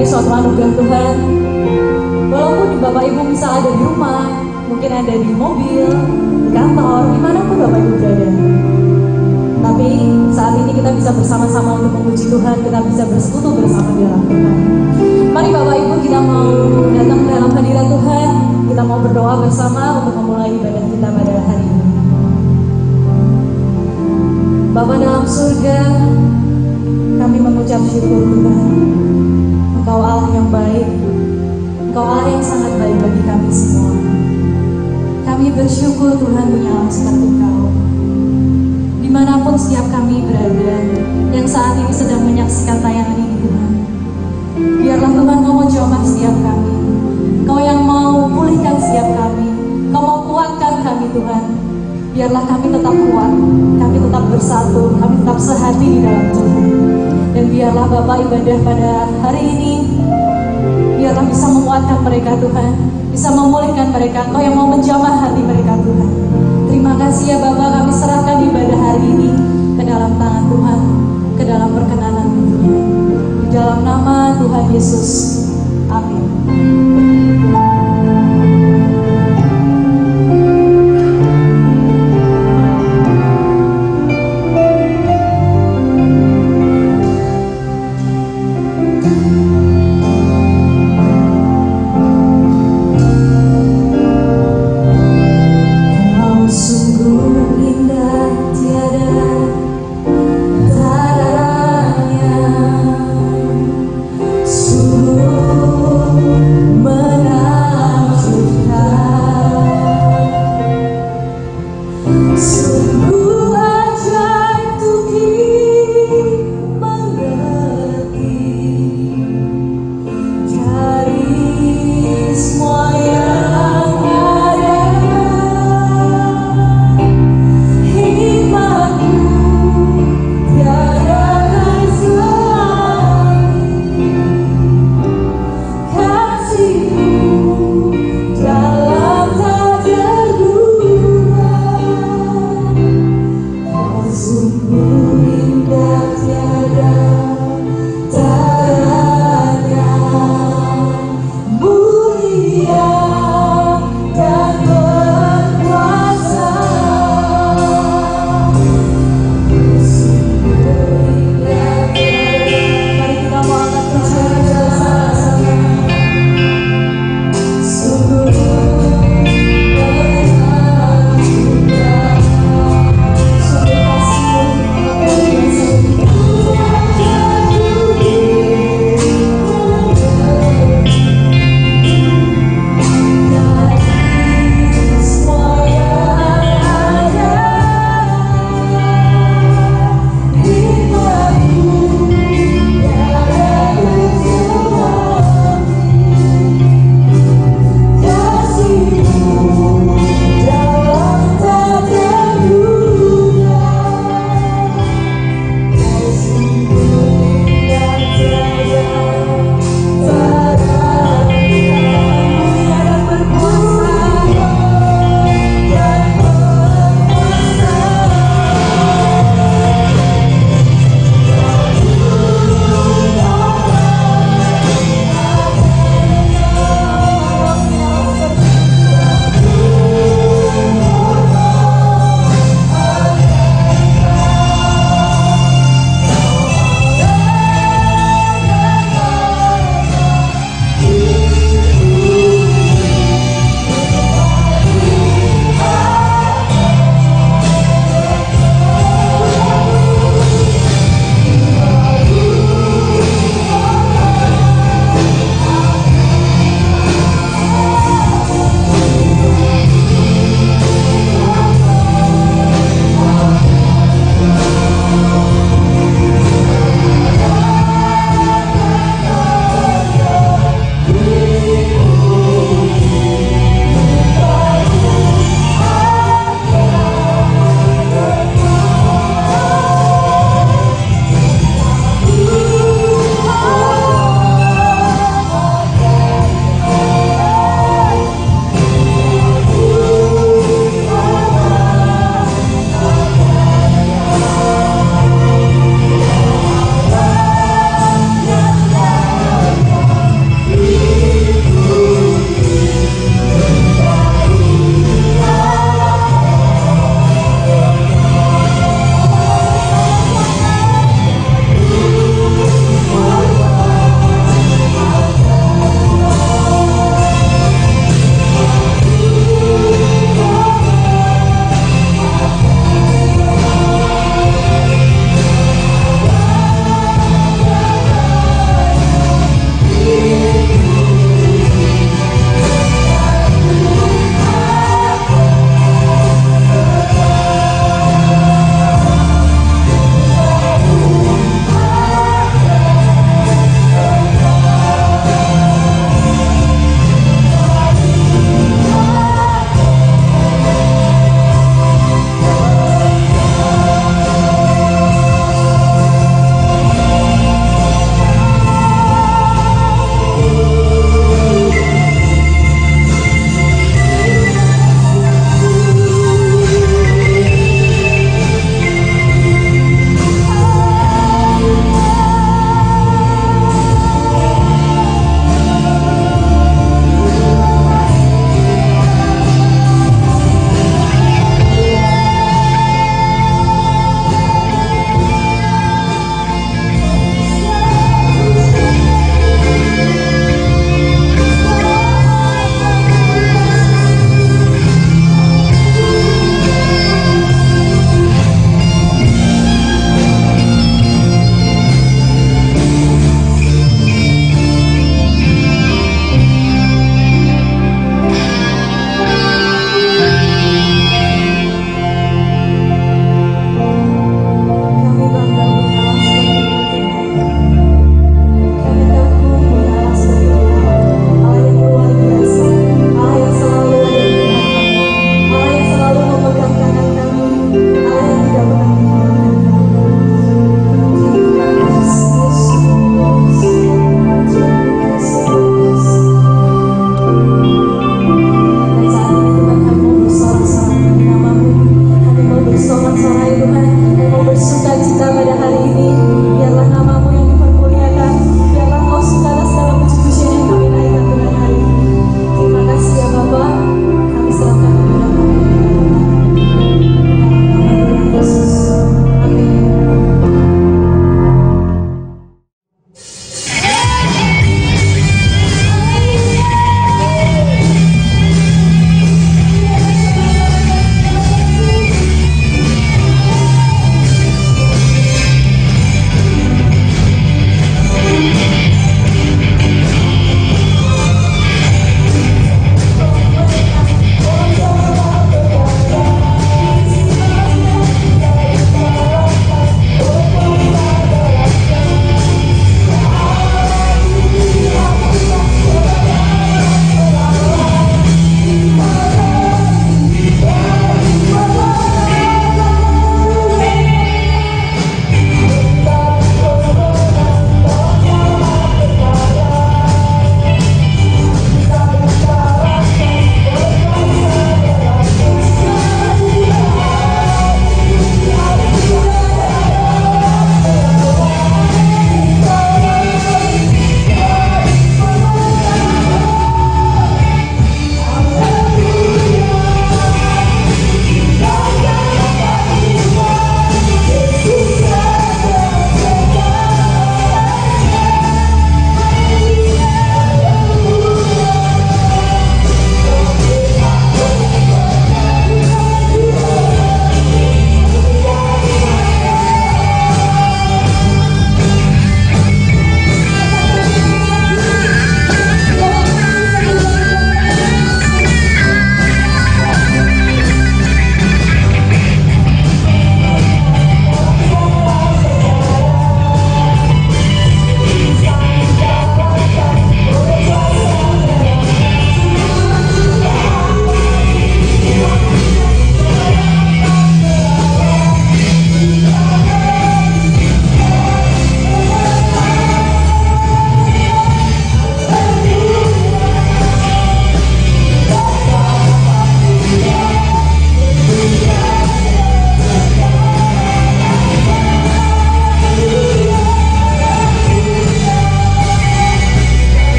ini suatu anugerah Tuhan. Walaupun Bapak Ibu bisa ada di rumah, mungkin ada di mobil, di kantor, dimanapun Bapak Ibu berada. Tapi saat ini kita bisa bersama-sama untuk memuji Tuhan, kita bisa bersekutu bersama di dalam Tuhan. Mari Bapak Ibu, kita mau datang ke dalam hadirat Tuhan, kita mau berdoa bersama untuk memulai ibadah kita pada hari ini. Bapa dalam surga, kami mengucap syukur Tuhan. Engkau Allah yang baik, Engkau Allah yang sangat baik bagi kami semua. Kami bersyukur Tuhan punya Allah seperti Engkau. Dimanapun setiap kami berada, yang saat ini sedang menyaksikan tayangan ini Tuhan, biarlah Tuhan Kau mau jamah setiap kami, Kau yang mau pulihkan setiap kami, Kau mau kuatkan kami Tuhan. Biarlah kami tetap kuat, kami tetap bersatu, kami tetap sehati di dalam Tuhan. Dan biarlah Bapak ibadah pada hari ini, biarlah bisa menguatkan mereka Tuhan, bisa memulihkan mereka, Kau yang mau menjamah hati mereka Tuhan. Terima kasih ya Bapak, kami serahkan ibadah hari ini ke dalam tangan Tuhan, ke dalam perkenanan Tuhan. Di dalam nama Tuhan Yesus, amin. Sungguh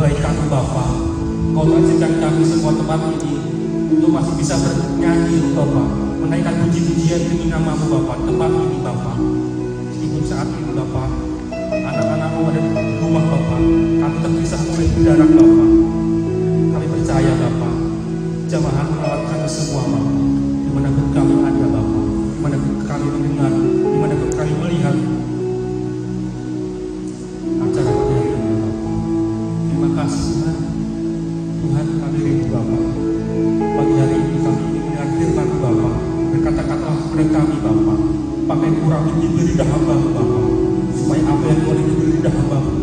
kebaikan Bapa. Kau izinkan kami semua tempat ini untuk masih bisa bernyanyi Bapa, menaikkan puji-pujian demi nama-Mu Bapa, tempat ini Bapa. Meskipun saat ini Bapa, anak-anak-Mu ada di rumah Bapa, kami terpisah oleh jarak Bapa. Kami percaya Bapa, jamaah melawat kami semua Bapa, dimanapun kami ada Bapa, dimanapun kami mendengar, dimanapun kami melihat acara kami hari ini Bapa. Terima kasih Tuhan. Tuhan kami rindu Bapa. Pagi hari ini kami ingin mendengar firman Bapa. Berkata-kata kepada kami Bapa. Pakai kurang diberi lidah hamba-Mu Bapa, supaya apa yang boleh diberi lidah hamba-Mu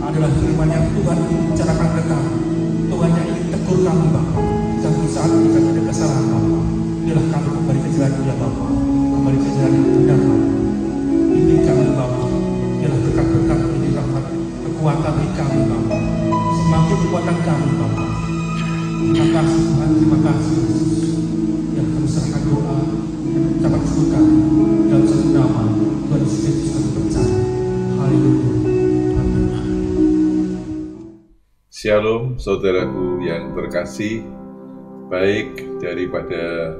adalah firman yang Tuhan ingin bicarakan kepada kami. Tuhan yang ingin tegur kami Bapa. Di saat kita ada kesalahan Bapa, biarlah kami kembali ke jalan Dia Bapa, kembali ke jalan yang benar Bapa. Bimbing kami Bapa, biarlah berkat-berkat ini Bapa, kekuatan bagi kami Bapa, semakin kekuatan kami Bapa. Terima kasih Tuhan, terima kasih Yesus. Yang kami serahkan doa dan ucapan syukur kami dalam satu nama Tuhan Yesus Kristus kami percaya. Haleluya. Amin. Shalom saudaraku yang terkasih, baik daripada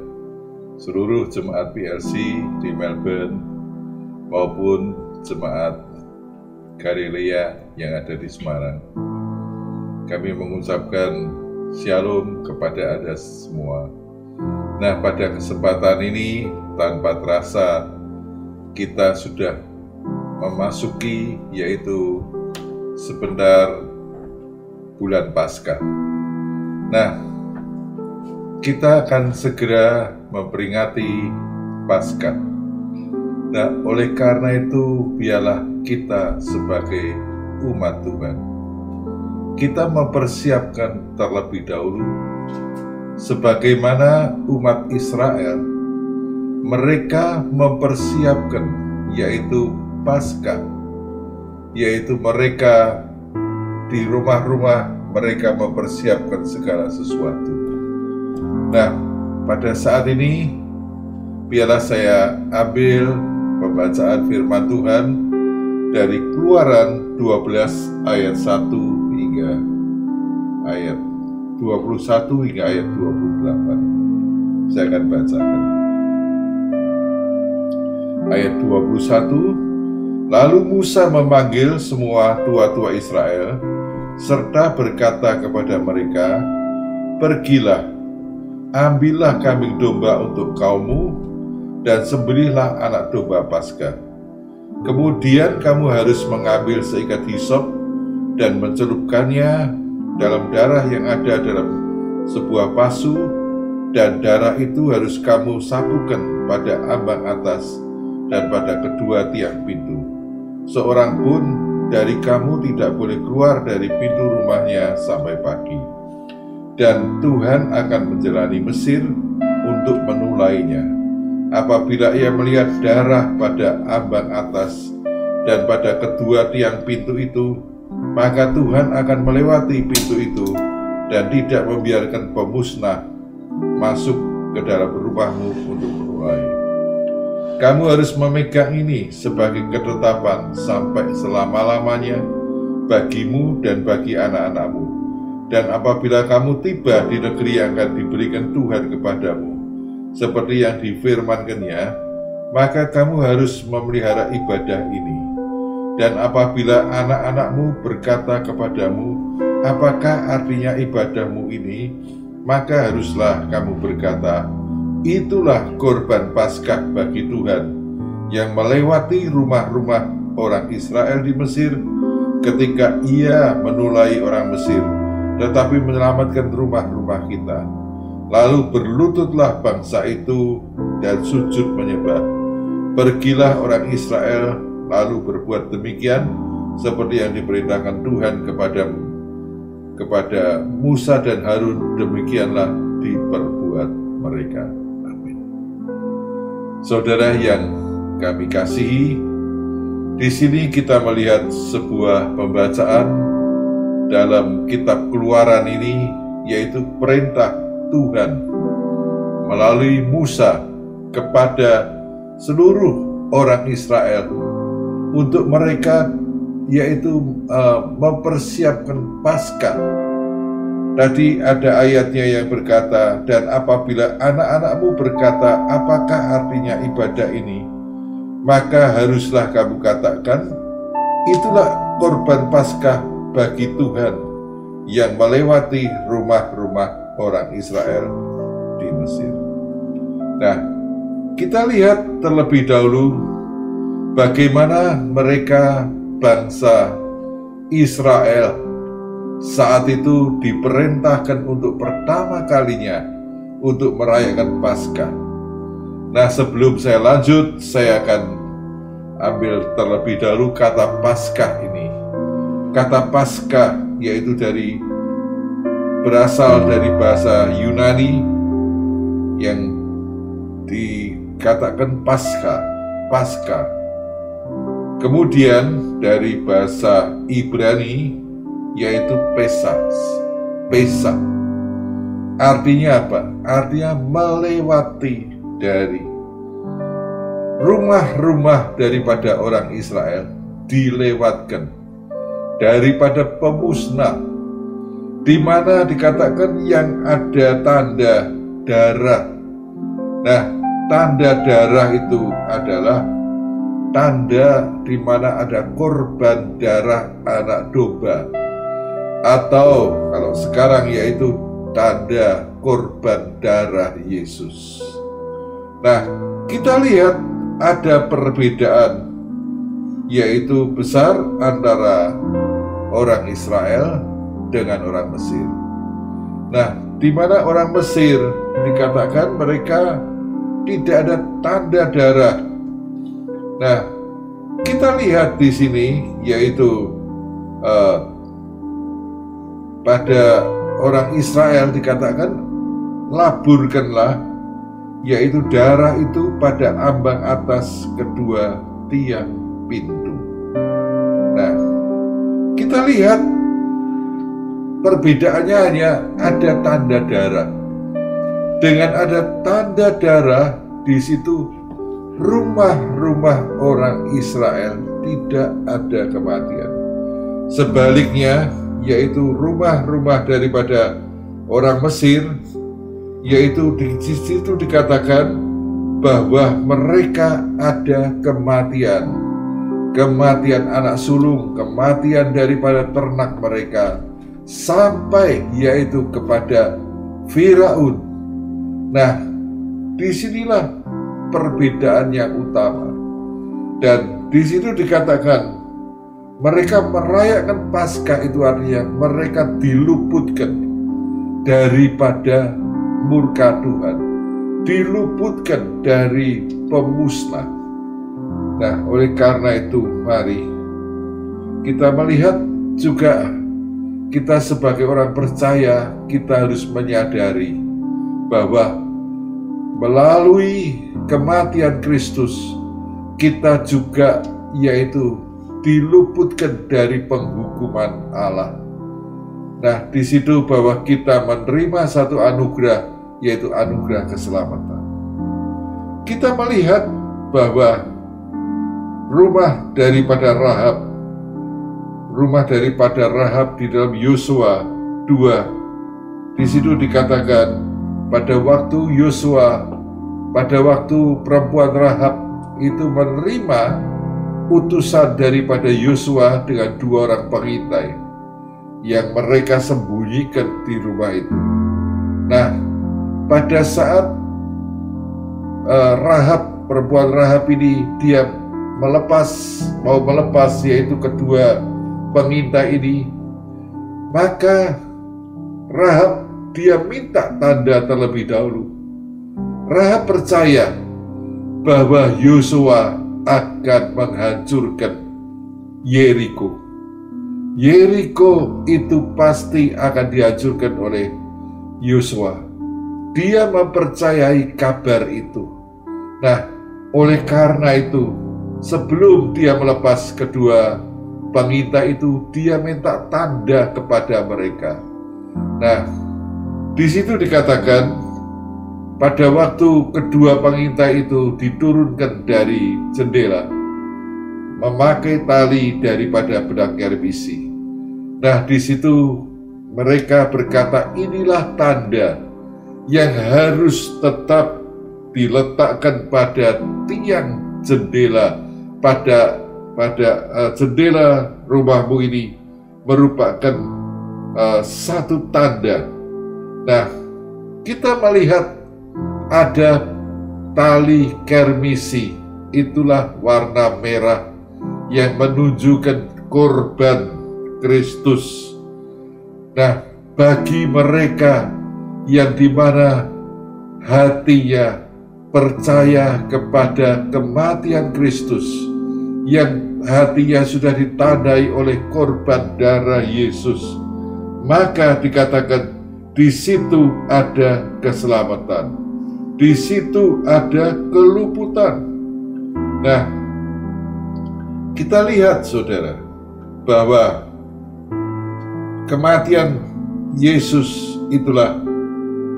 seluruh jemaat PLC di Melbourne maupun jemaat Galilea yang ada di Semarang. Kami mengucapkan shalom kepada Anda semua. Nah, pada kesempatan ini tanpa terasa kita sudah memasuki yaitu sebentar bulan Paskah. Nah, kita akan segera memperingati Paskah. Nah, oleh karena itu, biarlah kita sebagai umat Tuhan, kita mempersiapkan terlebih dahulu, sebagaimana umat Israel, mereka mempersiapkan yaitu Paskah, yaitu mereka di rumah-rumah mereka mempersiapkan segala sesuatu. Nah, pada saat ini biarlah saya ambil pembacaan firman Tuhan dari Keluaran 12 ayat 1 hingga ayat 21 hingga ayat 28. Saya akan bacakan. Ayat 21, lalu Musa memanggil semua tua-tua Israel serta berkata kepada mereka, pergilah, ambillah kambing domba untuk kaummu dan sembelihlah anak domba Paskah. Kemudian kamu harus mengambil seikat hisop dan mencelupkannya dalam darah yang ada dalam sebuah pasu, dan darah itu harus kamu sapukan pada ambang atas dan pada kedua tiang pintu. Seorang pun dari kamu tidak boleh keluar dari pintu rumahnya sampai pagi. Dan Tuhan akan menjalani Mesir untuk menulainya. Apabila ia melihat darah pada ambang atas dan pada kedua tiang pintu itu, maka Tuhan akan melewati pintu itu dan tidak membiarkan pemusnah masuk ke dalam rumahmu untuk menulai. Kamu harus memegang ini sebagai ketetapan sampai selama-lamanya bagimu dan bagi anak-anakmu. Dan apabila kamu tiba di negeri yang akan diberikan Tuhan kepadamu, seperti yang difirmankannya, maka kamu harus memelihara ibadah ini. Dan apabila anak-anakmu berkata kepadamu, apakah artinya ibadahmu ini? Maka haruslah kamu berkata, itulah korban Paskah bagi Tuhan, yang melewati rumah-rumah orang Israel di Mesir, ketika ia menulai orang Mesir, tetapi menyelamatkan rumah-rumah kita. Lalu berlututlah bangsa itu dan sujud menyembah. Pergilah orang Israel, lalu berbuat demikian seperti yang diperintahkan Tuhan kepada Musa dan Harun, demikianlah diperbuat mereka. Amin. Saudara yang kami kasihi, di sini kita melihat sebuah pembacaan dalam kitab Keluaran ini, yaitu perintah Tuhan melalui Musa kepada seluruh orang Israel untuk mereka yaitu mempersiapkan Paskah. Tadi ada ayatnya yang berkata, dan apabila anak-anakmu berkata, apakah artinya ibadah ini? Maka haruslah kamu katakan, itulah korban Paskah bagi Tuhan yang melewati rumah-rumah orang Israel di Mesir. Nah, kita lihat terlebih dahulu bagaimana mereka bangsa Israel saat itu diperintahkan untuk pertama kalinya untuk merayakan Paskah. Nah, sebelum saya lanjut, saya akan ambil terlebih dahulu kata Paskah ini. Kata Paskah yaitu berasal dari bahasa Yunani yang dikatakan Paskah. Kemudian dari bahasa Ibrani yaitu Pesach. Artinya apa? Artinya melewati dari rumah-rumah daripada orang Israel, dilewatkan daripada pemusnah, di mana dikatakan yang ada tanda darah. Nah, tanda darah itu adalah tanda di mana ada korban darah anak domba, atau kalau sekarang yaitu tanda korban darah Yesus. Nah, kita lihat ada perbedaan yaitu besar antara orang Israel dengan orang Mesir. Nah, di mana orang Mesir dikatakan mereka tidak ada tanda darah. Nah, kita lihat di sini yaitu pada orang Israel dikatakan laburkanlah, yaitu darah itu pada ambang atas kedua tiang pintu. Nah, kita lihat perbedaannya hanya ada tanda darah. Dengan ada tanda darah di situ, rumah-rumah orang Israel tidak ada kematian. Sebaliknya, yaitu rumah-rumah daripada orang Mesir, yaitu di situ dikatakan bahwa mereka ada kematian. Kematian anak sulung, kematian daripada ternak mereka, sampai yaitu kepada Firaun. Nah, disinilah perbedaan yang utama. Dan di situ dikatakan mereka merayakan Paskah, itu artinya mereka diluputkan daripada murka Tuhan, diluputkan dari pemusnah. Nah, oleh karena itu mari kita melihat juga, kita sebagai orang percaya, kita harus menyadari bahwa melalui kematian Kristus kita juga yaitu diluputkan dari penghukuman Allah. Nah, di situ bahwa kita menerima satu anugerah, yaitu anugerah keselamatan. Kita melihat bahwa rumah daripada Rahab di dalam Yosua 2, di situ dikatakan pada waktu perempuan Rahab itu menerima utusan daripada Yosua dengan 2 orang pengintai yang mereka sembunyikan di rumah itu. Nah, pada saat perempuan Rahab ini dia mau melepas yaitu kedua pengintai ini, maka Rahab dia minta tanda terlebih dahulu. Rahab percaya bahwa Yosua akan menghancurkan Yeriko. Yeriko itu pasti akan dihancurkan oleh Yosua. Dia mempercayai kabar itu. Nah, oleh karena itu, sebelum dia melepas kedua pengintai itu, dia minta tanda kepada mereka. Nah, di situ dikatakan pada waktu kedua pengintai itu diturunkan dari jendela, memakai tali daripada benang kermisi. Nah, di situ mereka berkata, inilah tanda yang harus tetap diletakkan pada tiang jendela, pada jendela rumahmu ini merupakan satu tanda. Nah, kita melihat ada tali kermisi, itulah warna merah yang menunjukkan korban Kristus. Nah, bagi mereka yang dimana hatinya percaya kepada kematian Kristus, yang hatinya sudah ditandai oleh korban darah Yesus, maka dikatakan di situ ada keselamatan, di situ ada keluputan. Nah, kita lihat saudara bahwa kematian Yesus itulah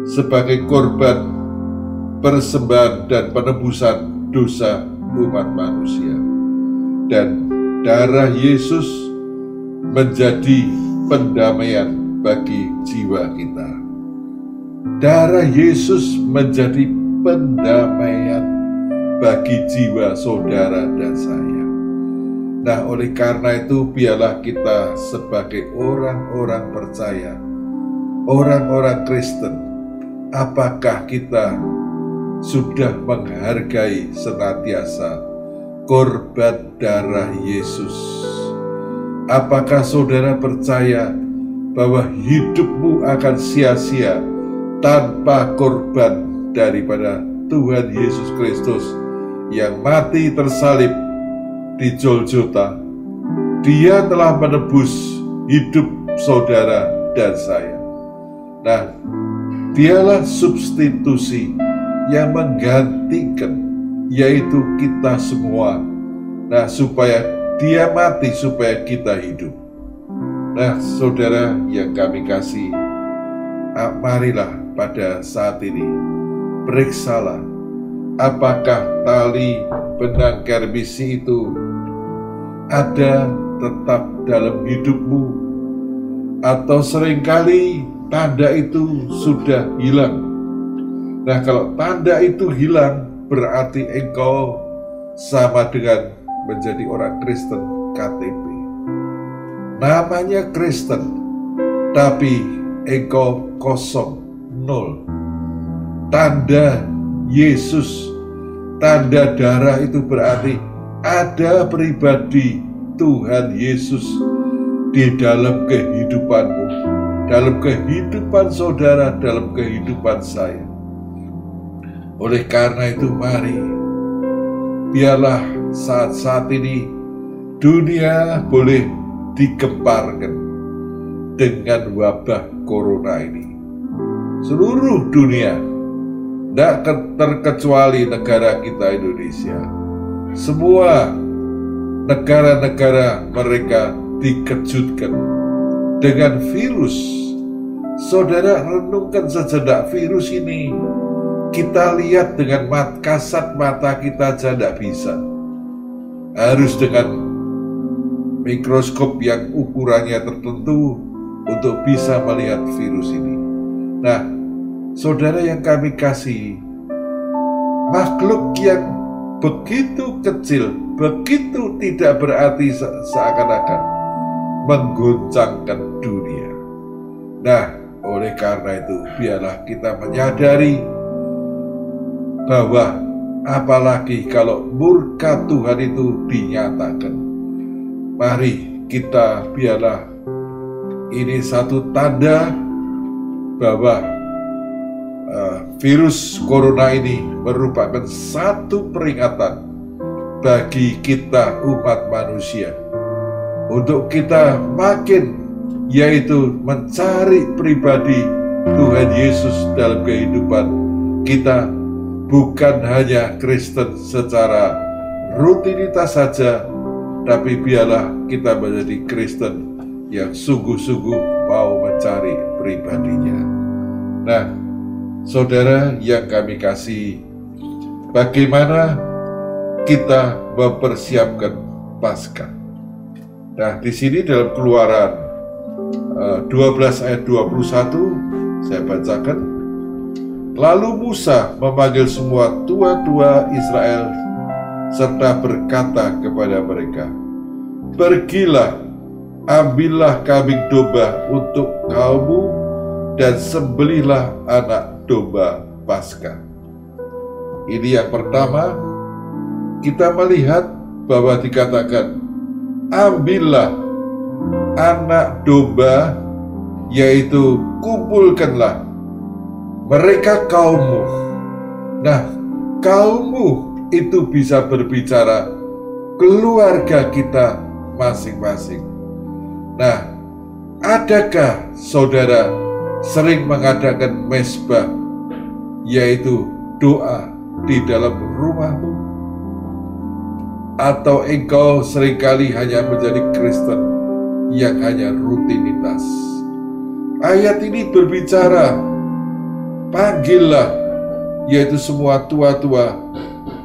sebagai korban persembahan dan penebusan dosa umat manusia. Dan darah Yesus menjadi pendamaian bagi jiwa kita. Darah Yesus menjadi pendamaian bagi jiwa saudara dan saya. Nah, oleh karena itu biarlah kita sebagai orang-orang percaya, orang-orang Kristen, apakah kita sudah menghargai senantiasa korban darah Yesus? Apakah saudara percaya bahwa hidupmu akan sia-sia tanpa korban daripada Tuhan Yesus Kristus yang mati tersalib di Golgota? Dia telah menebus hidup saudara dan saya. Nah, dialah substitusi yang menggantikan, yaitu kita semua. Nah, supaya dia mati, supaya kita hidup. Nah, saudara yang kami kasih, marilah pada saat ini periksalah, apakah tali benang kermisi itu ada tetap dalam hidupmu, atau seringkali tanda itu sudah hilang. Nah, kalau tanda itu hilang, berarti engkau sama dengan menjadi orang Kristen KTP. Namanya Kristen, tapi engkau kosong, nol. Tanda Yesus, tanda darah itu berarti ada pribadi Tuhan Yesus di dalam kehidupanmu, dalam kehidupan saudara, dalam kehidupan saya. Oleh karena itu, mari biarlah saat-saat ini dunia boleh digemparkan dengan wabah corona ini. Seluruh dunia, tidak terkecuali negara kita Indonesia. Semua negara-negara mereka dikejutkan dengan virus. Saudara, renungkan sejenak virus ini. Kita lihat dengan kasat mata kita saja tidak bisa. Harus dengan mikroskop yang ukurannya tertentu untuk bisa melihat virus ini. Nah, saudara yang kami kasih, makhluk yang begitu kecil, begitu tidak berarti seakan-akan menggoncangkan dunia. Nah, oleh karena itu, biarlah kita menyadari bahwa apalagi kalau murka Tuhan itu dinyatakan. Mari kita biarlah ini satu tanda bahwa virus corona ini merupakan satu peringatan bagi kita umat manusia untuk kita makin, yaitu mencari pribadi Tuhan Yesus dalam kehidupan kita. Bukan hanya Kristen secara rutinitas saja, tapi biarlah kita menjadi Kristen yang sungguh-sungguh mau mencari pribadinya. Nah, saudara yang kami kasih, bagaimana kita mempersiapkan Paskah. Nah, di sini dalam Keluaran 12 ayat 21 saya bacakan. Lalu Musa memanggil semua tua-tua Israel serta berkata kepada mereka, "Pergilah, ambillah kambing domba untuk kaummu dan sembelihlah anak domba Paskah." Ini yang pertama, kita melihat bahwa dikatakan, ambillah anak domba, yaitu kumpulkanlah mereka kaummu. Nah, kaummu itu bisa berbicara keluarga kita masing-masing. Nah, adakah saudara sering mengadakan mezbah, yaitu doa di dalam rumahmu? Atau engkau seringkali hanya menjadi Kristen yang hanya rutinitas? Ayat ini berbicara, panggillah, yaitu semua tua-tua,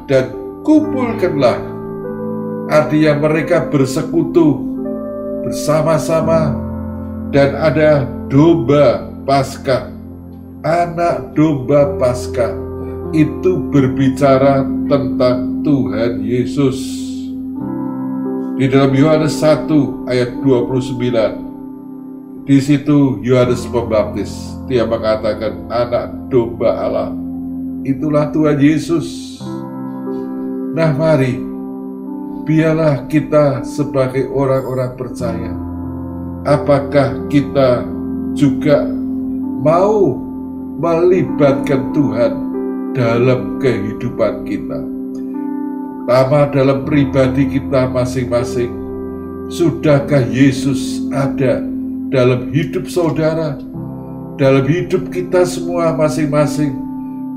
dan kumpulkanlah. Artinya mereka bersekutu bersama-sama, dan ada domba Paskah, anak domba Paskah. Itu berbicara tentang Tuhan Yesus. Di dalam Yohanes 1 ayat 29, di situ Yohanes Pembaptis, dia mengatakan anak domba Allah. Itulah Tuhan Yesus. Nah, mari, biarlah kita sebagai orang-orang percaya, apakah kita juga mau melibatkan Tuhan dalam kehidupan kita? Pertama, dalam pribadi kita masing-masing. Sudahkah Yesus ada dalam hidup saudara, dalam hidup kita semua masing-masing,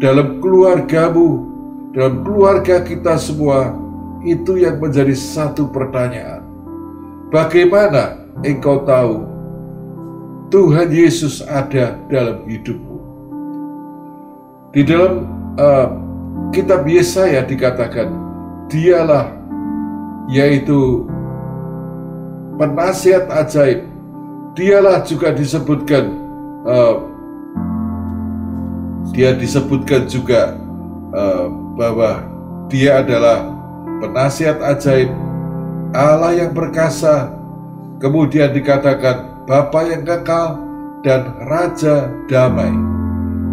dalam keluargamu, dalam keluarga kita semua? Itu yang menjadi satu pertanyaan. Bagaimana engkau tahu Tuhan Yesus ada dalam hidupmu? Di dalam kitab Yesaya dikatakan, Dialah, yaitu penasihat ajaib. Dialah juga disebutkan, dia disebutkan juga bahwa dia adalah penasihat ajaib, Allah yang perkasa. Kemudian dikatakan Bapa yang kekal dan Raja damai.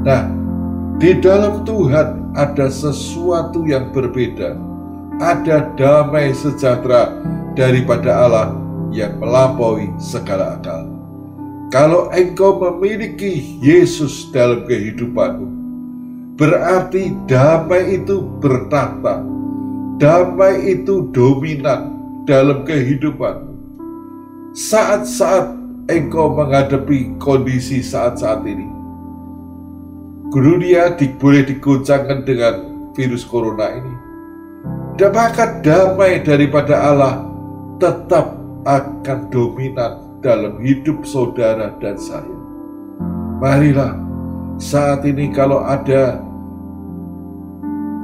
Nah, di dalam Tuhan ada sesuatu yang berbeda. Ada damai sejahtera daripada Allah yang melampaui segala akal. Kalau engkau memiliki Yesus dalam kehidupanmu, berarti damai itu bertahta. Damai itu dominan dalam kehidupanmu. Saat-saat engkau menghadapi kondisi saat-saat ini, dunia boleh diguncangkan dengan virus corona ini, dan bahkan damai daripada Allah tetap akan dominan dalam hidup saudara dan saya. Marilah saat ini, kalau ada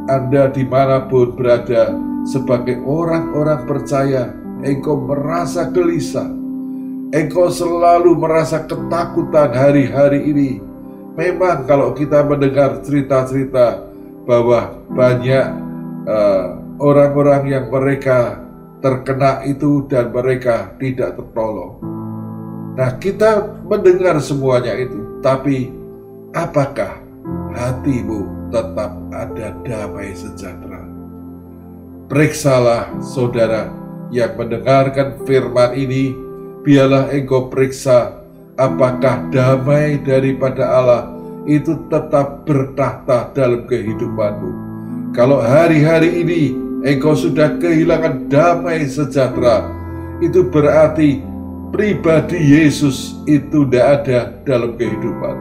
Anda dimanapun berada sebagai orang-orang percaya, engkau merasa gelisah, engkau selalu merasa ketakutan hari-hari ini. Memang kalau kita mendengar cerita-cerita bahwa banyak orang-orang yang mereka terkena itu dan mereka tidak tertolong. Nah, kita mendengar semuanya itu, tapi apakah hatimu tetap ada damai sejahtera? Periksalah saudara yang mendengarkan firman ini, biarlah engkau periksa apakah damai daripada Allah itu tetap bertahta dalam kehidupanmu. Kalau hari-hari ini engkau sudah kehilangan damai sejahtera, itu berarti pribadi Yesus itu tidak ada dalam kehidupan.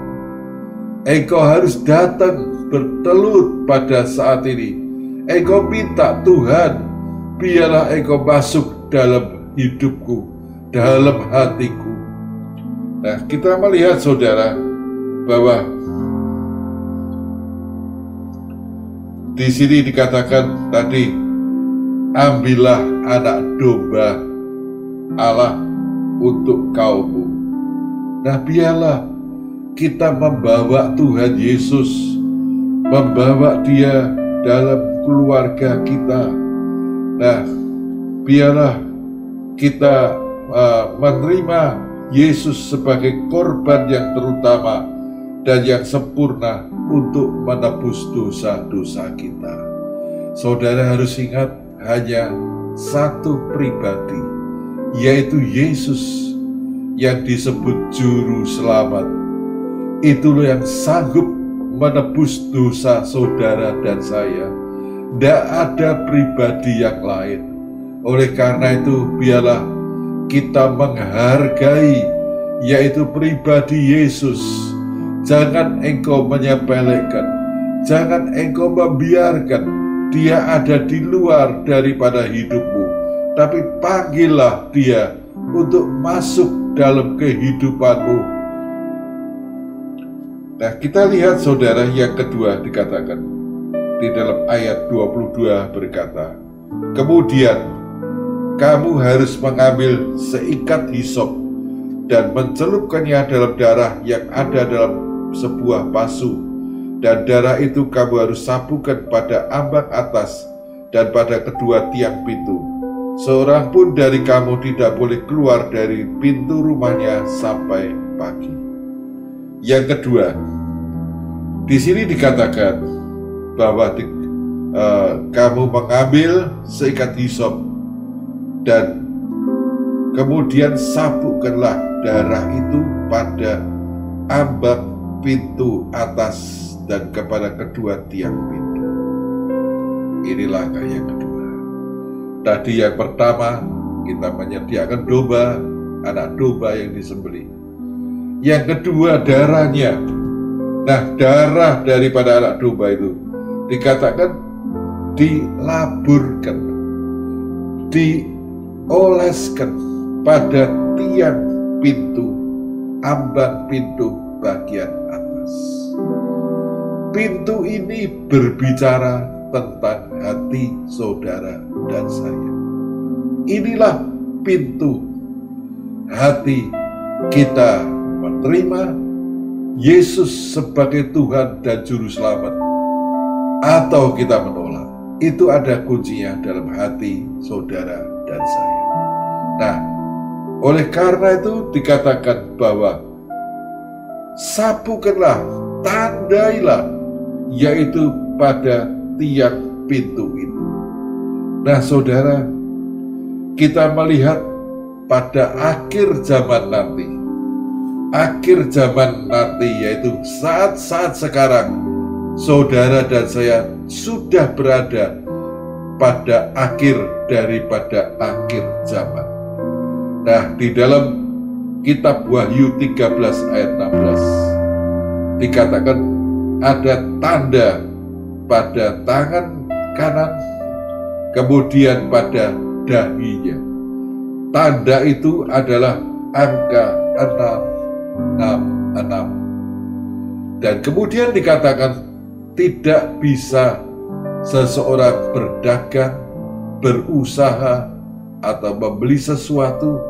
Engkau harus datang bertelut pada saat ini. Engkau minta, Tuhan, biarlah engkau masuk dalam hidupku, dalam hatiku. Nah, kita melihat saudara bahwa di sini dikatakan tadi, ambillah anak domba Allah untuk kaummu. Nah, biarlah kita membawa Tuhan Yesus, membawa Dia dalam keluarga kita. Nah, biarlah kita menerima Yesus sebagai korban yang terutama dan yang sempurna untuk menebus dosa-dosa kita. Saudara harus ingat, hanya satu pribadi, yaitu Yesus yang disebut Juru Selamat. Itulah yang sanggup menebus dosa saudara dan saya. Tidak ada pribadi yang lain. Oleh karena itu, biarlah kita menghargai, yaitu pribadi Yesus. Jangan engkau menyepelekan, jangan engkau membiarkan Dia ada di luar daripada hidupmu, tapi panggillah Dia untuk masuk dalam kehidupanmu. Nah, kita lihat saudara, yang kedua dikatakan di dalam ayat 22 berkata, kemudian kamu harus mengambil seikat hisop dan mencelupkannya dalam darah yang ada dalam sebuah pasu, dan darah itu kamu harus sapukan pada ambang atas dan pada kedua tiang pintu. Seorang pun dari kamu tidak boleh keluar dari pintu rumahnya sampai pagi. Yang kedua, di sini dikatakan bahwa kamu mengambil seikat hisop dan kemudian sapukanlah darah itu pada ambang pintu atas dan kepada kedua tiang pintu. Ini langkah yang kedua. Tadi yang pertama, kita menyediakan domba, anak domba yang disembelih. Yang kedua, darahnya. Nah, darah daripada anak domba itu dikatakan dilaburkan, dioleskan pada tiang pintu, ambang pintu bagian atas. Pintu ini berbicara tentang hati saudara dan saya. Inilah pintu hati kita menerima Yesus sebagai Tuhan dan Juru Selamat, atau kita menolak. Itu ada kuncinya dalam hati saudara dan saya. Nah, oleh karena itu dikatakan bahwa sapukanlah, tandailah, yaitu pada tiang pintu itu. Nah, saudara, kita melihat pada akhir zaman nanti, yaitu saat-saat sekarang, saudara dan saya sudah berada pada akhir daripada akhir zaman. Nah, di dalam kitab Wahyu 13 ayat 16 dikatakan ada tanda pada tangan kanan, kemudian pada dahinya. Tanda itu adalah angka 666. Dan kemudian dikatakan tidak bisa seseorang berdagang, berusaha, atau membeli sesuatu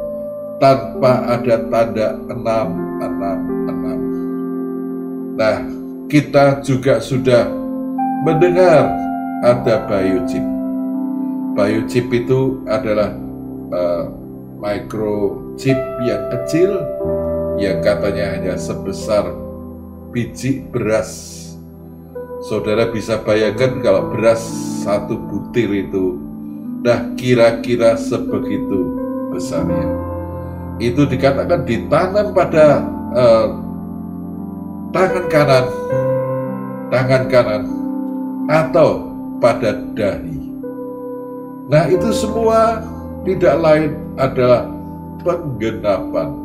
tanpa ada tanda 666. Nah, kita juga sudah mendengar ada biochip. Biochip itu adalah microchip yang kecil yang katanya hanya sebesar biji beras. Saudara bisa bayangkan kalau beras satu butir itu, nah kira-kira sebegitu besarnya. Itu dikatakan ditanam pada tangan kanan atau pada dahi. Nah, itu semua tidak lain adalah penggenapan.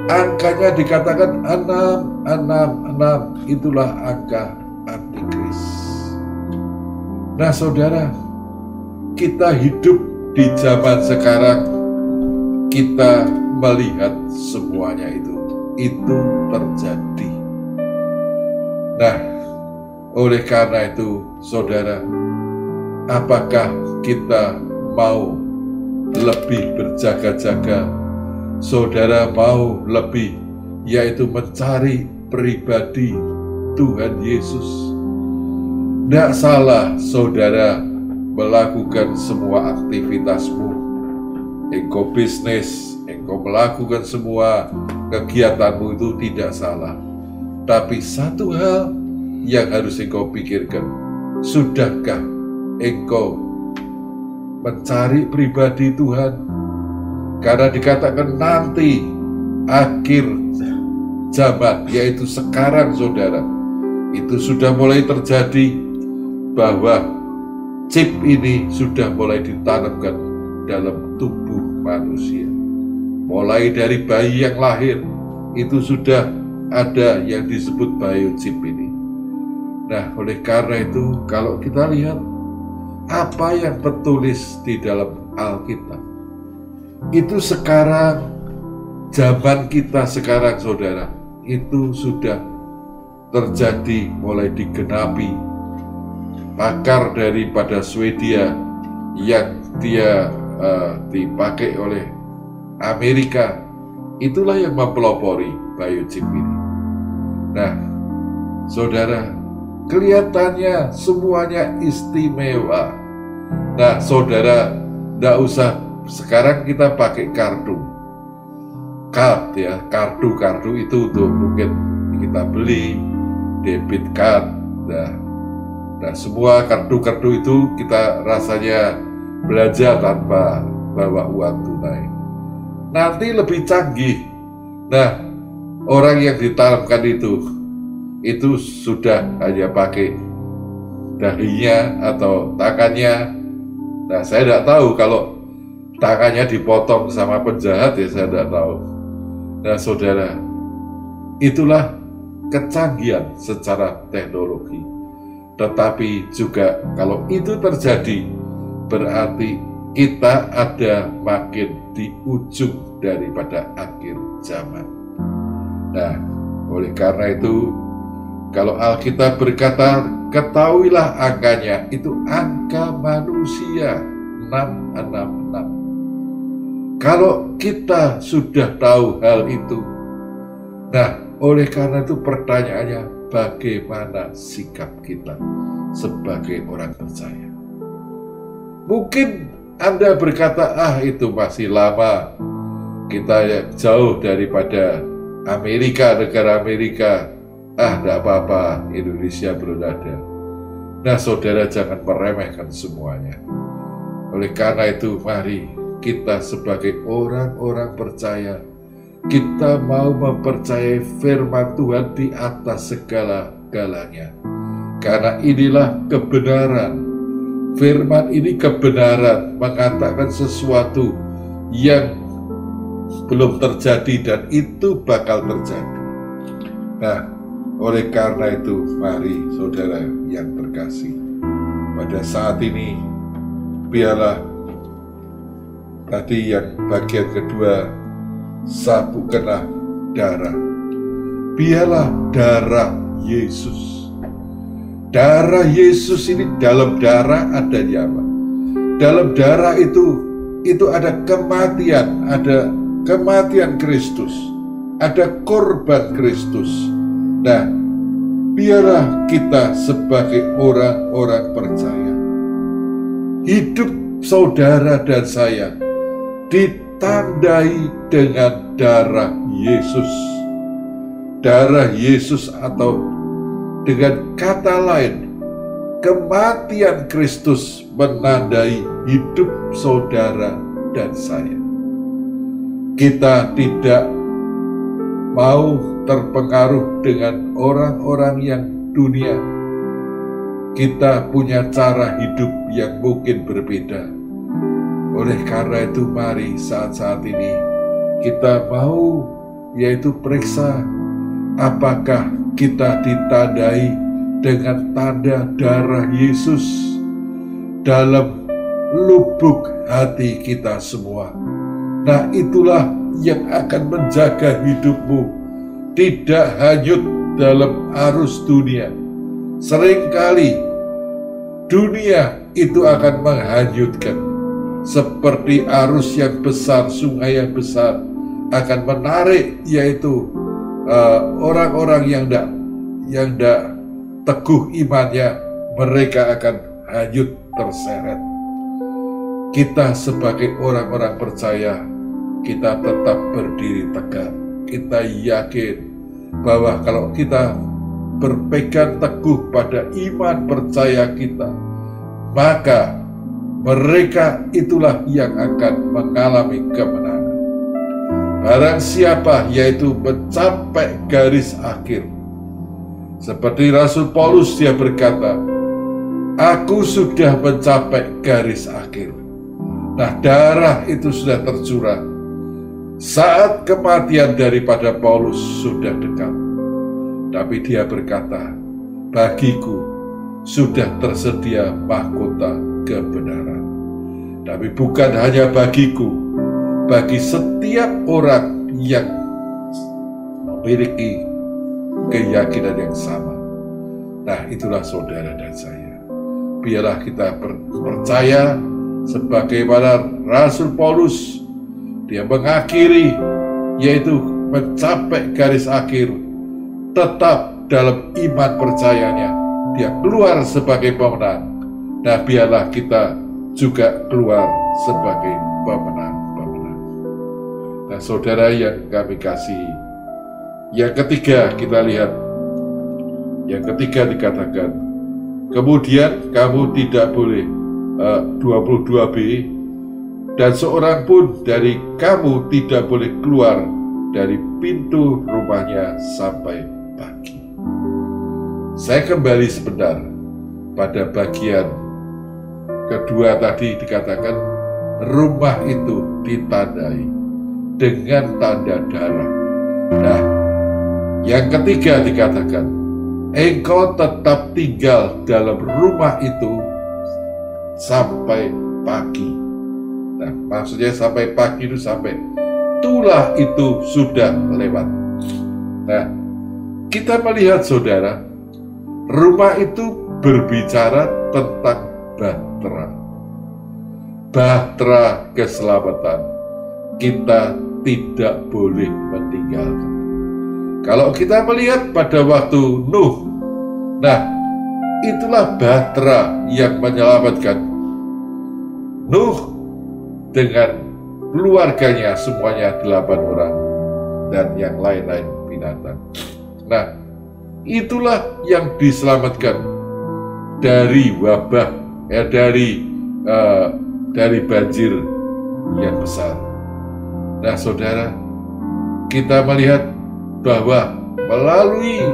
Angkanya dikatakan 666, itulah angka antikris. Nah, saudara, kita hidup di zaman sekarang, kita melihat semuanya itu terjadi. Nah, oleh karena itu, saudara, apakah kita mau lebih berjaga-jaga? Saudara mau lebih, yaitu mencari pribadi Tuhan Yesus. Tidak salah saudara melakukan semua aktivitasmu. Engkau bisnis, engkau melakukan semua kegiatanmu, itu tidak salah. Tapi satu hal yang harus engkau pikirkan, sudahkah engkau mencari pribadi Tuhan? Karena dikatakan nanti akhir zaman, yaitu sekarang saudara, itu sudah mulai terjadi bahwa chip ini sudah mulai ditanamkan dalam tubuh manusia. Mulai dari bayi yang lahir, itu sudah ada yang disebut biochip ini. Nah, oleh karena itu, kalau kita lihat apa yang tertulis di dalam Alkitab, itu sekarang, zaman kita sekarang saudara, itu sudah terjadi, mulai digenapi. Pakar daripada Swedia yang dia dipakai oleh Amerika, itulah yang mempelopori biochip ini. Nah, saudara, kelihatannya semuanya istimewa. Nah, saudara, tidak usah sekarang kita pakai kartu ya, kartu itu untuk mungkin kita beli debit card. Nah, semua kartu itu kita rasanya belanja tanpa bawa uang tunai. Nanti lebih canggih. Nah, orang yang ditanamkan itu sudah hanya pakai dahinya atau tangannya. Nah, saya tidak tahu kalau tangannya dipotong sama penjahat, ya saya tidak tahu. Nah, saudara, itulah kecanggihan secara teknologi. Tetapi juga kalau itu terjadi, berarti kita ada makin di ujung daripada akhir zaman. Nah, oleh karena itu, kalau Alkitab berkata, ketahuilah angkanya, itu angka manusia, 666. Kalau kita sudah tahu hal itu, nah, oleh karena itu pertanyaannya, bagaimana sikap kita sebagai orang percaya? Mungkin Anda berkata, itu masih lama, kita jauh daripada Amerika, negara Amerika, tidak apa-apa, Indonesia belum ada. Nah, saudara, jangan meremehkan semuanya. Oleh karena itu, mari kita sebagai orang-orang percaya, kita mau mempercayai firman Tuhan di atas segala-galanya. Karena inilah kebenaran. Firman ini kebenaran, mengatakan sesuatu yang belum terjadi dan itu bakal terjadi. Nah, oleh karena itu, mari saudara yang terkasih, pada saat ini, biarlah tadi yang bagian kedua, sabukkanlah darah. Biarlah darah Yesus. Darah Yesus ini, dalam darah ada apa? Dalam darah itu ada kematian, Kristus, ada korban Kristus. Nah, biarlah kita sebagai orang-orang percaya, hidup saudara dan saya ditandai dengan darah Yesus. Darah Yesus, atau dengan kata lain, kematian Kristus menandai hidup saudara dan saya. Kita tidak mau terpengaruh dengan orang-orang yang dunia. Kita punya cara hidup yang mungkin berbeda. Oleh karena itu, mari saat-saat ini kita mau, yaitu periksa, apakah kita ditandai dengan tanda darah Yesus dalam lubuk hati kita semua. Nah, itulah yang akan menjaga hidupmu tidak hanyut dalam arus dunia. Seringkali dunia itu akan menghanyutkan. Seperti arus yang besar, sungai yang besar akan menarik, yaitu orang-orang yang tidak teguh imannya, mereka akan hanyut terseret. Kita sebagai orang-orang percaya, kita tetap berdiri tegak. Kita yakin bahwa kalau kita berpegang teguh pada iman percaya kita, maka mereka itulah yang akan mengalami kemenangan. Barang siapa, yaitu mencapai garis akhir. Seperti Rasul Paulus, dia berkata, aku sudah mencapai garis akhir. Nah, darah itu sudah tercurah. Saat kematian daripada Paulus sudah dekat. Tapi dia berkata, bagiku sudah tersedia mahkota kebenaran. Tapi bukan hanya bagiku, bagi setiap orang yang memiliki keyakinan yang sama. Nah, itulah saudara dan saya. Biarlah kita percaya sebagaimana Rasul Paulus, dia mengakhiri, yaitu mencapai garis akhir, tetap dalam iman percayanya, dia keluar sebagai pemenang. Nah, biarlah kita juga keluar sebagai pemenang-pemenang. Nah, saudara yang kami kasihi, yang ketiga kita lihat, yang ketiga dikatakan, kemudian kamu tidak boleh 22b, dan seorang pun dari kamu tidak boleh keluar dari pintu rumahnya sampai pagi. Saya kembali sebentar pada bagian kedua tadi, dikatakan rumah itu ditandai dengan tanda darah. Nah, yang ketiga dikatakan, engkau tetap tinggal dalam rumah itu sampai pagi. Nah, maksudnya sampai pagi itu sampai tulah itu sudah lewat. Nah, kita melihat saudara, rumah itu berbicara tentang bahtera. Bahtera keselamatan. Kita tidak boleh meninggalkan. Kalau kita melihat pada waktu Nuh, nah, itulah bahtera yang menyelamatkan Nuh dengan keluarganya, semuanya 8 orang, dan yang lain-lain binatang. Nah, itulah yang diselamatkan dari wabah, dari banjir yang besar. Nah, saudara, kita melihat bahwa melalui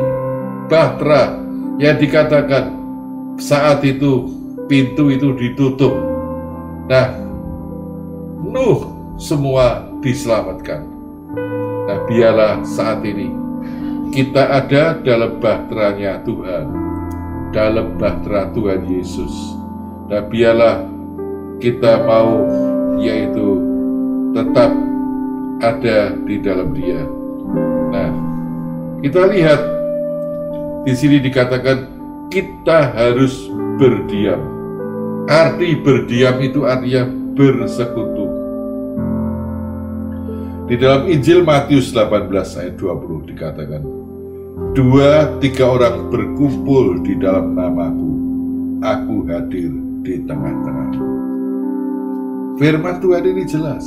bahtera yang dikatakan saat itu pintu itu ditutup. Nah, Nuh semua diselamatkan. Nah, biarlah saat ini kita ada dalam bahteranya Tuhan, dalam bahtera Tuhan Yesus. Nah, biarlah kita mau, yaitu tetap ada di dalam Dia. Nah, kita lihat di sini dikatakan kita harus berdiam. Arti berdiam itu artinya bersekutu. Di dalam Injil Matius 18 ayat 20 dikatakan, 2-3 orang berkumpul di dalam namaku, aku hadir di tengah-tengah. Firman Tuhan ini jelas.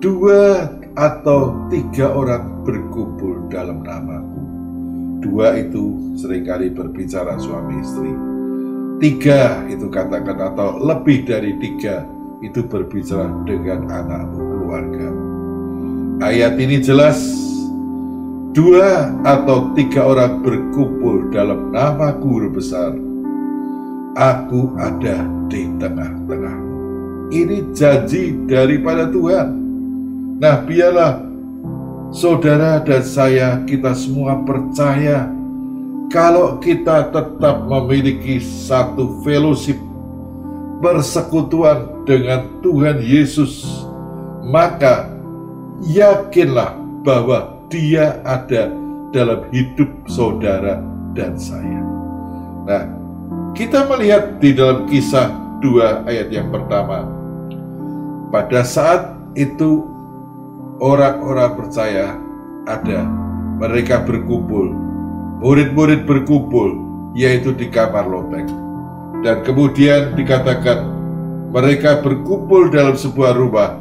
2 atau 3 orang berkumpul dalam namaku. 2 itu seringkali berbicara suami istri. 3 itu katakan, atau lebih dari 3 itu berbicara dengan anakmu, keluarga. Ayat ini jelas, 2 atau 3 orang berkumpul dalam nama Guru besar, aku ada di tengah-tengahmu. Ini janji daripada Tuhan. Nah, biarlah saudara dan saya, kita semua percaya, kalau kita tetap memiliki satu fellowship, persekutuan dengan Tuhan Yesus, maka yakinlah bahwa Dia ada dalam hidup saudara dan saya. Nah, kita melihat di dalam kisah 2 ayat yang pertama. Pada saat itu orang-orang percaya ada, mereka berkumpul, murid-murid berkumpul, yaitu di kamar loteng. Dan kemudian dikatakan mereka berkumpul dalam sebuah rumah,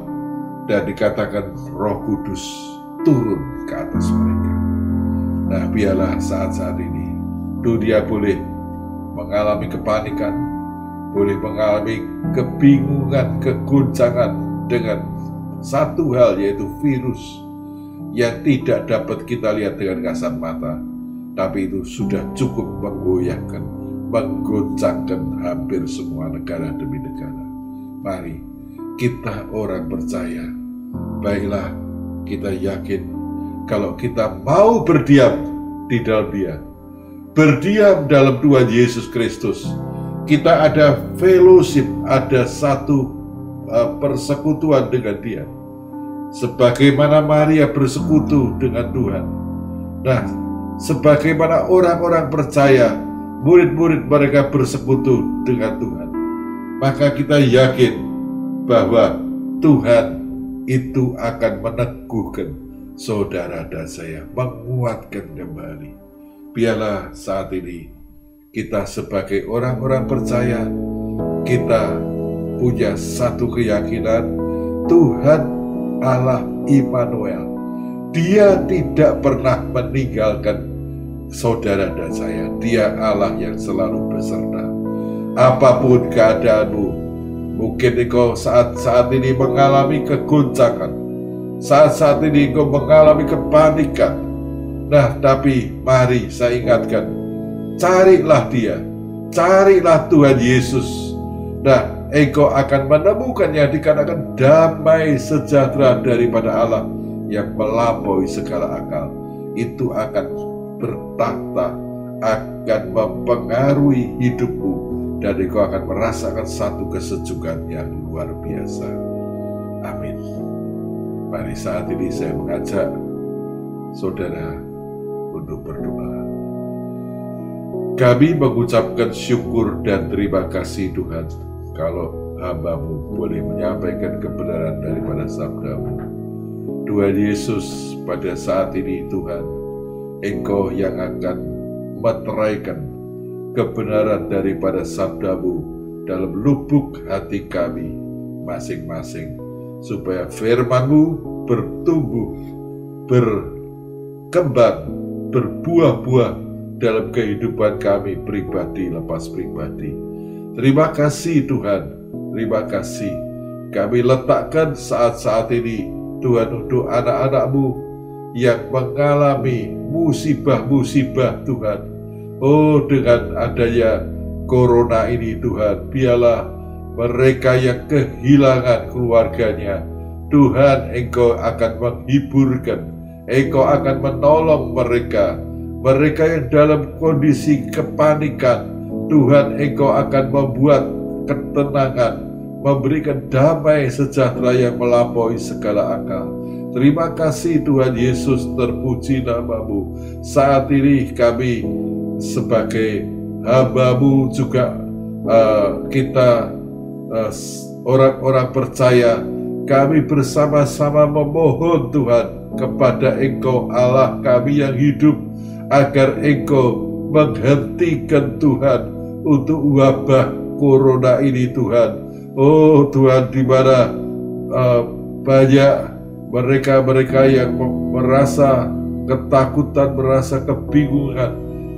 dan dikatakan Roh Kudus turun ke atas mereka. Nah, biarlah saat-saat ini dunia boleh mengalami kepanikan, boleh mengalami kebingungan, kegoncangan dengan satu hal, yaitu virus yang tidak dapat kita lihat dengan kasat mata, tapi itu sudah cukup menggoyahkan, menggoncangkan hampir semua negara demi negara. Mari kita orang percaya, baiklah kita yakin kalau kita mau berdiam di dalam Dia, berdiam dalam Tuhan Yesus Kristus, kita ada fellowship, ada satu persekutuan dengan Dia, sebagaimana Maria bersekutu dengan Tuhan. Nah, sebagaimana orang-orang percaya, murid-murid mereka bersekutu dengan Tuhan, maka kita yakin bahwa Tuhan itu akan meneguhkan saudara dan saya, menguatkan kembali. Biarlah saat ini kita sebagai orang-orang percaya, kita punya satu keyakinan, Tuhan Allah Immanuel, Dia tidak pernah meninggalkan saudara dan saya. Dia Allah yang selalu beserta. Apapun keadaanmu, mungkin engkau saat ini mengalami kegoncangan, saat ini engkau mengalami kepanikan. Nah, tapi mari saya ingatkan, carilah Dia, carilah Tuhan Yesus. Nah, engkau akan menemukannya, dikatakan damai sejahtera daripada Allah yang melampaui segala akal. Itu akan bertahta, akan mempengaruhi hidupmu, dan engkau akan merasakan satu kesejukan yang luar biasa. Amin. Mari saat ini saya mengajak saudara untuk berdoa. Kami mengucapkan syukur dan terima kasih Tuhan, kalau hamba-Mu boleh menyampaikan kebenaran daripada sabda-Mu. Tuhan Yesus, pada saat ini Tuhan, Engkau yang akan meteraikan kebenaran daripada sabda-Mu dalam lubuk hati kami masing-masing, supaya firman-Mu bertumbuh, berkembang, berbuah-buah dalam kehidupan kami pribadi lepas pribadi. Terima kasih Tuhan, terima kasih. Kami letakkan saat-saat ini Tuhan untuk anak-anak-Mu yang mengalami musibah-musibah Tuhan. Oh, dengan adanya corona ini Tuhan, biarlah mereka yang kehilangan keluarganya, Tuhan Engkau akan menghiburkan, Engkau akan menolong mereka. Mereka yang dalam kondisi kepanikan, Tuhan Engkau akan membuat ketenangan, memberikan damai sejahtera yang melampaui segala akal. Terima kasih Tuhan Yesus, terpuji nama-Mu. Saat ini kami sebagai hamba-Mu juga kita orang-orang percaya, kami bersama-sama memohon Tuhan kepada Engkau Allah kami yang hidup, agar Engkau menghentikan Tuhan untuk wabah corona ini Tuhan. Oh Tuhan, di mana banyak mereka-mereka yang merasa ketakutan, merasa kebingungan,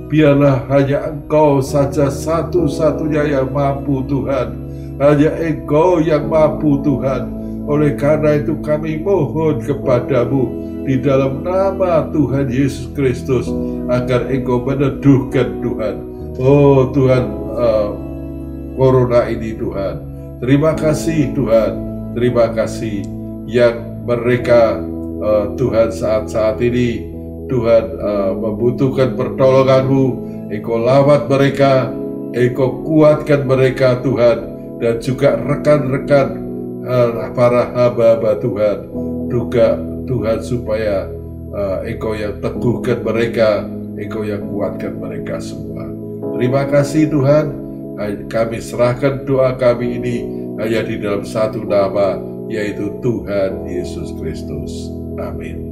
biarlah hanya Engkau saja satu-satunya yang mampu Tuhan. Hanya Engkau yang mampu Tuhan. Oleh karena itu kami mohon kepada-Mu di dalam nama Tuhan Yesus Kristus, agar Engkau meneduhkan Tuhan. Oh Tuhan, corona ini Tuhan. Terima kasih Tuhan, terima kasih yang mereka Tuhan saat ini Tuhan membutuhkan pertolongan-Mu. Engkau lawat mereka, Engkau kuatkan mereka Tuhan, dan juga rekan-rekan para hamba-hamba Tuhan juga Tuhan, supaya Engkau yang teguhkan mereka, Engkau yang kuatkan mereka semua. Terima kasih Tuhan, Kami serahkan doa kami ini hanya di dalam satu nama, yaitu Tuhan Yesus Kristus. Amin.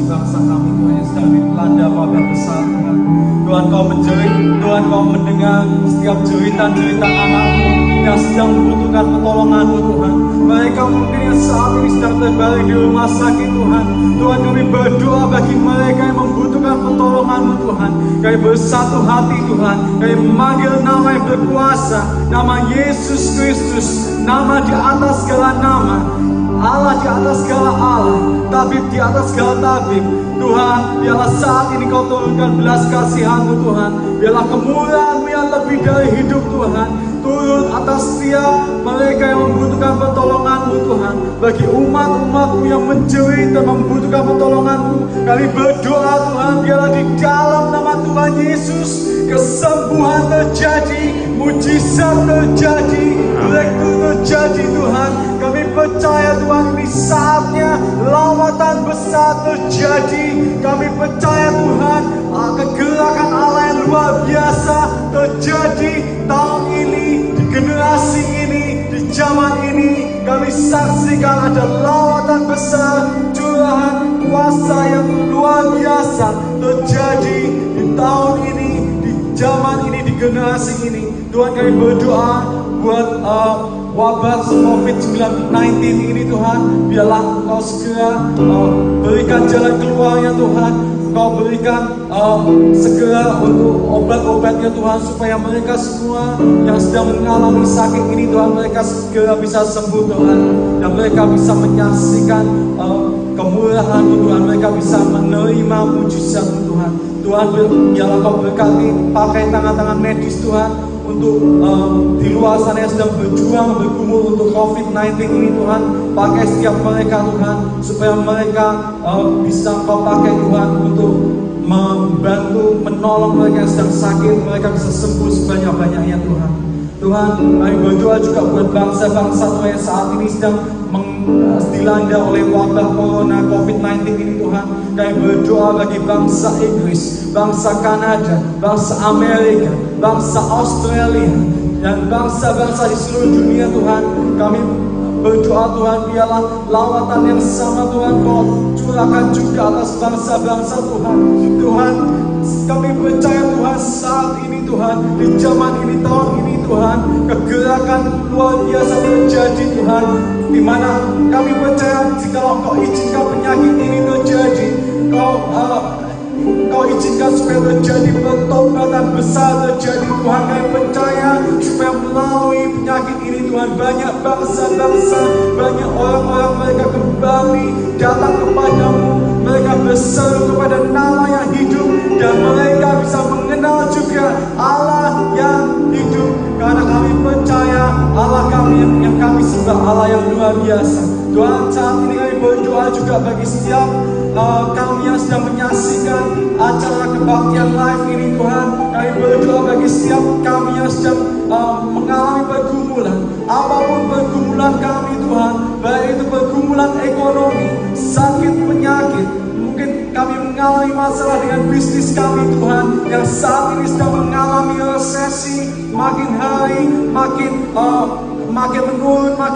bangsa kami Tuhan yang sedang dilanda wabah besar Tuhan. Tuhan Kau menjerit, Tuhan Kau mendengar setiap jeritan-jeritan anakmu yang sedang membutuhkan pertolongan-Mu Tuhan. Mereka mungkin yang saat ini sedang terbaring di rumah sakit Tuhan. Tuhan kami berdoa bagi mereka yang membutuhkan pertolongan-Mu Tuhan. Kami bersatu hati Tuhan. Kami memanggil nama yang berkuasa, nama Yesus Kristus, nama di atas segala nama, Allah di atas segala Allah, tabib di atas segala tabib. Tuhan, biarlah saat ini Kau turunkan belas kasihan-Mu Tuhan. Biarlah kemurahan-Mu yang lebih dari hidup Tuhan turun atas setiap mereka yang membutuhkan pertolongan-Mu Tuhan. Bagi umat-umat-Mu yang menjerit dan membutuhkan pertolongan-Mu, kami berdoa Tuhan, biarlah di dalam nama Tuhan Yesus kesembuhan terjadi, mujizat terjadi, breakthrough terjadi Tuhan. Kami percaya Tuhan ini saatnya lawatan besar terjadi. Kami percaya Tuhan kegerakan Allah yang luar biasa terjadi tahun ini, di generasi ini, di zaman ini. Kami saksikan ada lawatan besar, curahan kuasa yang luar biasa terjadi di tahun ini, di zaman ini, di generasi ini. Tuhan kami berdoa buat wabah COVID-19 ini Tuhan, biarlah Kau segera berikan jalan keluarnya Tuhan. Kau berikan segera untuk obat-obatnya Tuhan, supaya mereka semua yang sedang mengalami sakit ini Tuhan, mereka segera bisa sembuh Tuhan, dan mereka bisa menyaksikan kemurahan-Mu Tuhan, mereka bisa menerima mujizat-Mu Tuhan. Tuhan, biarlah Kau berkati pakai tangan-tangan medis Tuhan untuk di luar sana yang sedang berjuang, bergumul untuk COVID-19 ini Tuhan. Pakai setiap mereka Tuhan, supaya mereka bisa Kau pakai Tuhan untuk membantu, menolong mereka yang sedang sakit, mereka bisa sembuh sebanyak-banyaknya Tuhan. Tuhan, kami berdoa juga buat bangsa-bangsa Tuhan yang saat ini sedang dilanda oleh wabah corona COVID-19 ini Tuhan. Kami berdoa bagi bangsa Inggris, bangsa Kanada, bangsa Amerika, bangsa Australia, dan bangsa-bangsa di seluruh dunia Tuhan. Kami berdoa Tuhan, biarlah lawatan yang sama Tuhan Kau curahkan juga atas bangsa-bangsa Tuhan. Tuhan, kami percaya Tuhan saat ini Tuhan, di zaman ini, tahun ini Tuhan, kegerakan luar biasa terjadi Tuhan, di mana kami percaya jika Kau izinkan penyakit ini terjadi, Kau izinkan supaya terjadi pertobatan besar terjadi Tuhan. Kami percaya supaya melalui penyakit ini Tuhan, banyak bangsa-bangsa, banyak orang-orang mereka kembali datang kepadamu, mereka berseru kepada nama yang hidup, dan mereka bisa mengenal juga Allah yang hidup. Karena kami percaya Allah kami yang kami sembah Allah yang luar biasa. Tuhan, saat ini kami berdoa juga bagi setiap kami yang sedang menyaksikan acara kebaktian live ini Tuhan. Kami berdoa bagi setiap kami yang sedang mengalami pergumulan, apapun pergumulan kami Tuhan, baik itu pergumulan ekonomi, sakit, penyakit, mungkin kami mengalami masalah dengan bisnis kami Tuhan, yang saat ini sedang mengalami resesi, makin hari makin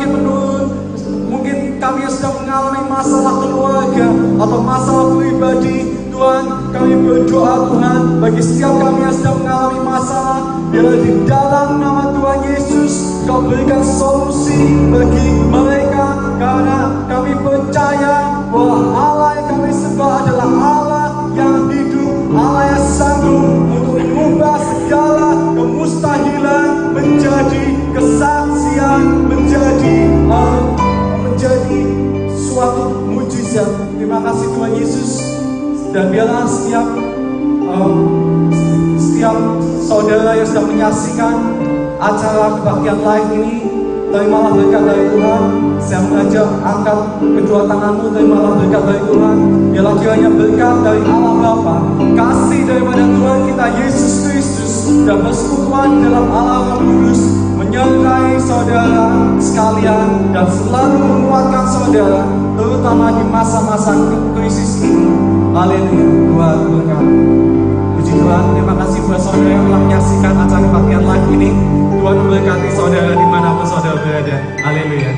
menurun. Mungkin kami yang sedang mengalami masalah keluarga atau masalah pribadi, Tuhan, kami berdoa Tuhan bagi setiap kami yang sedang mengalami masalah, biarlah di dalam nama Tuhan Yesus Kau berikan solusi bagi mereka. Karena kami percaya bahwa Allah yang kami sembah adalah Allah yang hidup, Allah yang sanggup untuk mengubah segala kemustahilan menjadi kesaksian, menjadi suatu mujizat. Terima kasih Tuhan Yesus. Dan biarlah setiap saudara yang sedang menyaksikan acara kebaktian live ini, terimalah berkat dari Tuhan. Saya mengajak, angkat kedua tanganmu, terimalah berkat dari Tuhan. Biarlah kiranya berkat dari Allah Bapa, kasih daripada Tuhan kita Yesus Kristus, dan persekutuan dalam Allah Roh Kudus menyertai saudara sekalian dan selalu menguatkan saudara, terutama di masa-masa krisis ini. Haleluya. Tuhan berkati. Puji Tuhan. Terima kasih buat saudara yang telah menyaksikan acara kebaktian live ini. Tuhan memberkati saudara dimanapun saudara berada. Haleluya.